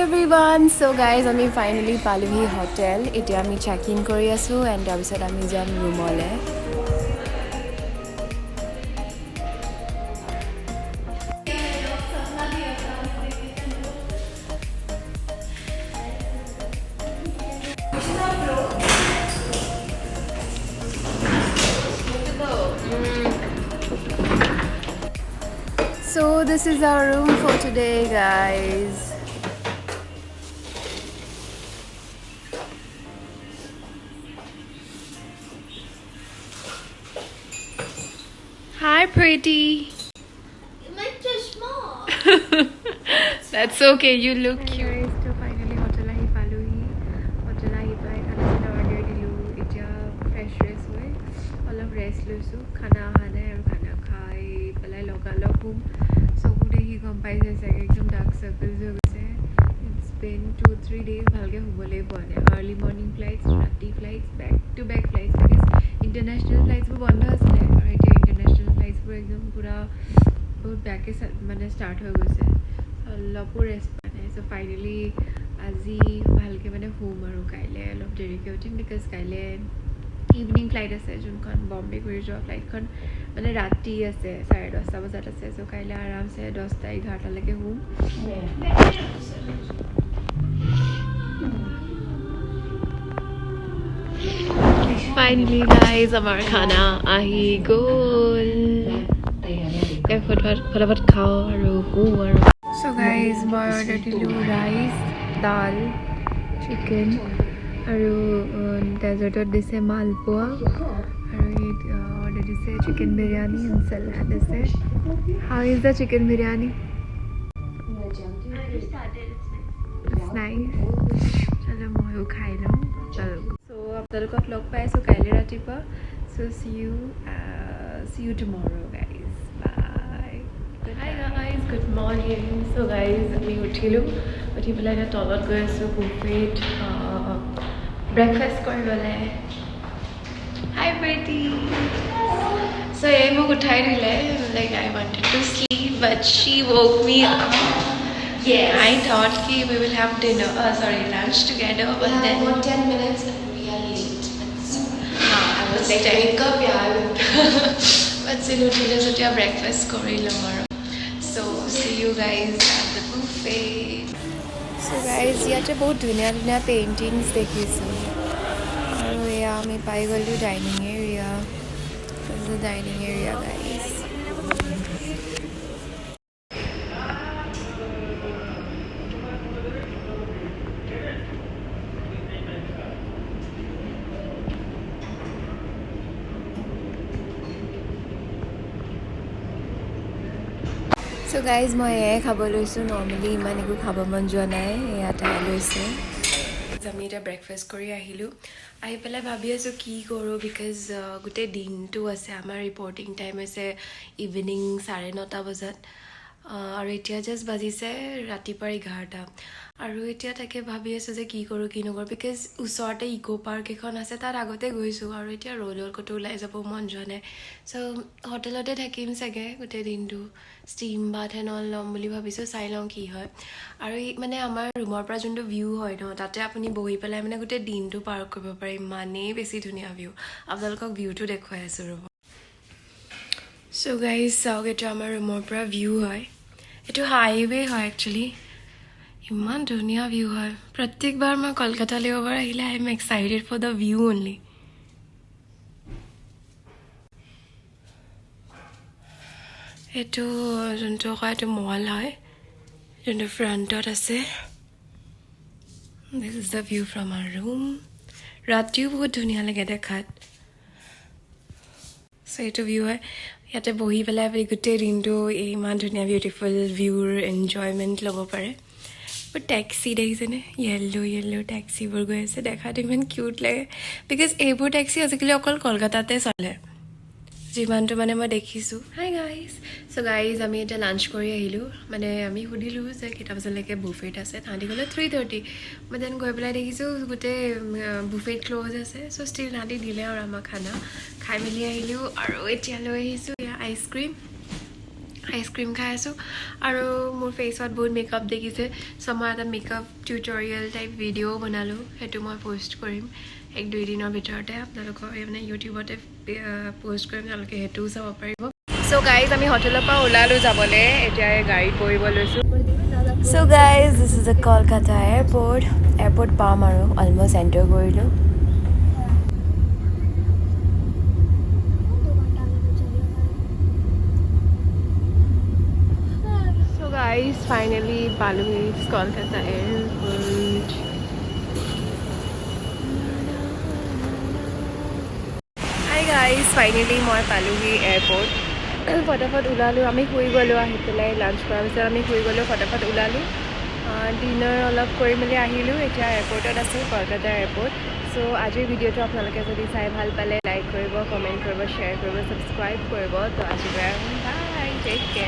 everyone. So guys, আমি finally পালোহি hotel. এতিয়া আমি check in কৰি আছো and তাৰপিছত আমি যাম roomলে. So this is our room for today, guys. Hi, pretty. You look too small. That's okay. You look cute. Guys, so finally hotel ahi paluhi. Hotel ahi pai khana order dilu. Etia fresh dress hoy. Olop rest loisu. Khana ahane aru khana khai pelai loga logum. So today he gom pai jai sage ekdom dark circles ho gise. It's been 2-3 days bhalke hubole pone. Early morning flights, rati flights, back to back flights because international flights bo bondho asile. Aru etia international flights bo ekdom pura बहुत बैके माने start हो गइसे लपो rest माने so finally আজি ভালকে মানে home আৰু কাইলে অলপ দেৰিকে উঠিম বিকজ কাইলে ইভিনিং ফ্লাইট আছে যোনখন বম্বে কৰি যোৱা ফ্লাইটখন মানে ৰাতি আছে 10:30 বজাত আছে সো কাইলে আৰামছে 10-11 লৈকে হোম फाइनली गाइस हमारा खाना आही गोल फटाफट खाओ और सो गाइस मैं ऑर्डर दिलु राइस दाल चिकन और डेजर्टत दिसे मालपुआ और ऑर्डर दिसे चिकन बिरयानी एंड सलाद दिसे how is the chicken biryani it's nice चलो मैं खाई लूं चलो सो আপোনালোকক লগ পাই আছো কাইলে ৰাতিপুৱা so see you tomorrow guys bye hi guys good morning so guys আমি উঠিলো উঠি পেলাই এটা তলত গৈ আছো বুফেট ব্ৰেকফাষ্ট কৰিবলে hi pretty so এই মোক উঠাই দিলে like I wanted to sleep but she woke me up yeah I thought ki we will have dinner lunch together but then 10 minutes and we are late. I was like wake up but still uthile jotia breakfast korilo maro so see you guys at the buffet so guys yate bahut dhunia paintings dekhisu aru ya ami pai golu dining area this is the dining area guys So guys, মই খাব লৈছো normally ইমান একো খাব মন যোৱা নাই ইয়াতে লৈছে আমি এটা ব্ৰেকফাষ্ট কৰি আহিলো আহি পেলাই ভাবি আছো কি কৰো বিকজ গোটে দিনটো আছে আমাৰ ৰিপৰ্টিং টাইম আছে ইভিনিং 9:30 বজাত আৰু এতিয়া জাস্ট বাজিছে ৰাতিপুৱা 11টা আৰু এতিয়া তাকে ভাবি আছো যে কি কৰো কি নকৰো বিকজ ওচৰতে ইকো পাৰ্ক এখন আছে তাত আগতে গৈছো আৰু এতিয়া ৰ'দৰ কটো ওলাই যাব মন যোৱা নাই সো হোটেলতে থাকিম চাগে গোটে দিনটো ষ্টিম বাথ এণ্ড অল ল'ম বুলি ভাবিছোঁ চাই লওঁ কি হয় আৰু মানে আমাৰ ৰুমৰ পৰা যোনটো ভিউ হয় ন তাতে আপুনি বহি পেলাই মানে গোটেই দিনটো পাৰ কৰিব পাৰে ইমানেই বেছি ধুনীয়া ভিউ আপোনালোকক ভিউটো দেখুৱাই আছোঁ ৰ'ব চ' গাইজ চাওক এইটো আমাৰ ৰুমৰ পৰা ভিউ হয় এইটো হাইৱে হয় একচুৱেলি ইমান ধুনীয়া ভিউ হয় প্ৰত্যেকবাৰ মই কলকাতালৈ এবাৰ আহিলে I am excited for the view only এইটো যোনটো কয় এইটো মল হয় যোনটো ফ্ৰণ্টত আছে this is the view from our room ৰাতিও বহুত ধুনীয়া লাগে দেখাত চ' এইটো ভিউ হয় ইয়াতে বহি পেলাই আপুনি গোটেই দিনটো ইমান ধুনীয়া বিউটিফুল ভিউৰ এনজয়মেণ্ট ল'ব পাৰে বাট টেক্সি দেখিছেনে য়েল্ল' টেক্সিবোৰ গৈ আছে দেখাত ইমান কিউট লাগে বিকজ এইবোৰ টেক্সি আজিকালি অকল কলকাতাতে চলে যিমানটো মানে মই দেখিছোঁ হাই গাইজ চ' গাইজ আমি এতিয়া লাঞ্চ কৰি আহিলোঁ মানে আমি সুধিলোঁ যে কেইটা বজালৈকে বুফেট আছে তাহাঁতি ক'লে 3:30 মই দেন গৈ পেলাই দেখিছোঁ গোটেই বুফেট ক্ল'জ আছে চ' ষ্টিল তাহাঁতি দিলে আৰু আমাক খানা খাই মেলি আহিলোঁ আৰু এতিয়া লৈ আহিছোঁ আইচক্ৰীম আইচক্ৰীম খাই আছোঁ আৰু মোৰ ফেচত বহুত মেকআপ দেখিছে চ' মই এটা মেকআপ টিউটৰিয়েল টাইপ ভিডিঅ' বনালোঁ সেইটো মই প'ষ্ট কৰিম 1-2 দিনৰ ভিতৰতে আপোনালোকৰ মানে ইউটিউবতে প'ষ্ট কৰিম তেওঁলোকে সেইটোও চাব পাৰিব চ' গাইজ আমি হোটেলৰ পৰা ওলালোঁ যাবলৈ এতিয়া গাড়ীত বহিব লৈছোঁ so' guys this is a Kolkata airport পাম আৰু অলমষ্ট এণ্টাৰ কৰিলোঁ So guys, finally Palu's Kolkata Airport. Hi guys, finally মই পালোহি এয়াৰপৰ্ট ফটাফট ওলালোঁ আমি শুই গ'লোঁ আহি পেলাই লাঞ্চ কৰাৰ পিছত আমি শুই গ'লোঁ ফটাফট ওলালোঁ ডিনাৰ অলপ কৰি মেলি আহিলোঁ এতিয়া এয়াৰপৰ্টত আছোঁ কলকাতা এয়াৰপৰ্ট চ' আজিৰ ভিডিঅ'টো আপোনালোকে যদি চাই ভাল পালে লাইক কৰিব কমেণ্ট কৰিব শ্বেয়াৰ কৰিব ছাবস্ক্ৰাইব কৰিব তো আজিৰ পৰা বাই টেক কেয়াৰ